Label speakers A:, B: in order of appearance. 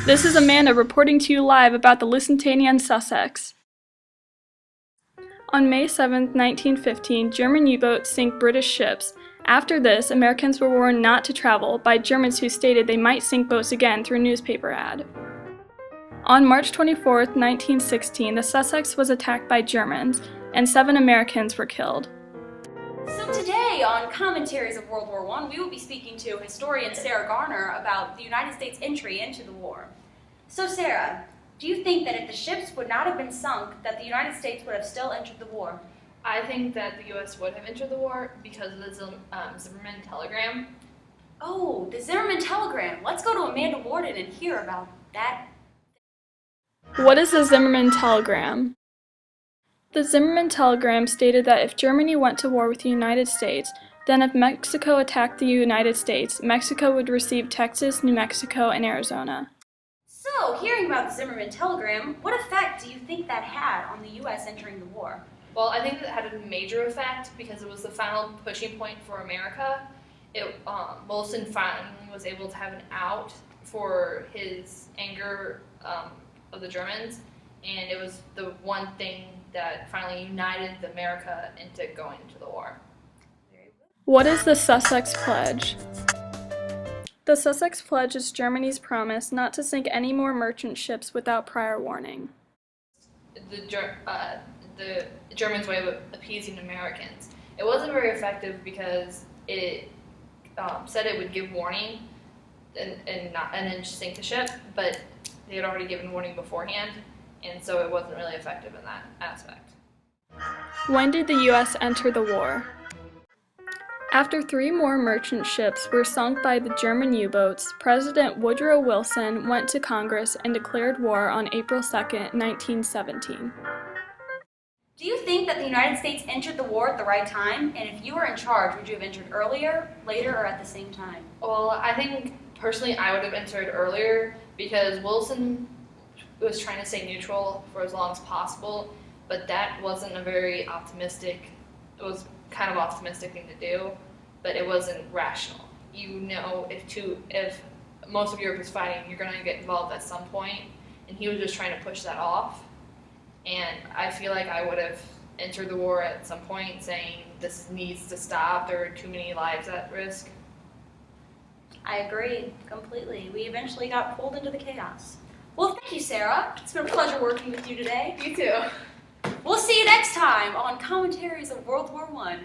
A: This is Amanda reporting to you live about the Lusitania and Sussex. On May 7, 1915, German U-boats sink British ships. After this, Americans were warned not to travel by Germans who stated they might sink boats again through a newspaper ad. On March 24, 1916, the Sussex was attacked by Germans, and 7 Americans were killed.
B: So today on Commentaries of World War I, we will be speaking to historian Sarah Garner about the United States' entry into the war. So Sarah, do you think that if the ships would not have been sunk, that the United States would have still entered the war?
C: I think that the U.S. would have entered the war because of the Zimmerman telegram.
B: Oh, the Zimmerman telegram. Let's go to Amanda Warden and hear about that.
A: What is the Zimmerman telegram? The Zimmerman telegram stated that if Germany went to war with the United States, then if Mexico attacked the United States, Mexico would receive Texas, New Mexico, and Arizona.
B: So, hearing about the Zimmerman telegram, what effect do you think that had on the U.S. entering the war?
C: Well, I think that had a major effect because it was the final pushing point for America. Wilson finally was able to have an out for his anger of the Germans, and it was the one thing that finally united America into going into the war.
A: What is the Sussex Pledge? The Sussex Pledge is Germany's promise not to sink any more merchant ships without prior warning.
C: The Germans' way of appeasing Americans. It wasn't very effective because it said it would give warning and then sink the ship, but they had already given warning beforehand, and so it wasn't really effective in that aspect.
A: When did the U.S. enter the war? After 3 more merchant ships were sunk by the German U-boats, President Woodrow Wilson went to Congress and declared war on April 2, 1917.
B: Do you think that the United States entered the war at the right time? And if you were in charge, would you have entered earlier, later, or at the same time?
C: Well, I think personally I would have entered earlier because Wilson was trying to stay neutral for as long as possible, but that wasn't a very optimistic, it was kind of optimistic thing to do, but it wasn't rational. You know, if most of Europe is fighting, you're going to get involved at some point, and he was just trying to push that off. And I feel like I would have entered the war at some point saying this needs to stop, there are too many lives at risk.
B: I agree completely. We eventually got pulled into the chaos. Well, thank you, Sarah. It's been a pleasure working with you today.
C: You too.
B: We'll see you next time on Commentaries of World War I.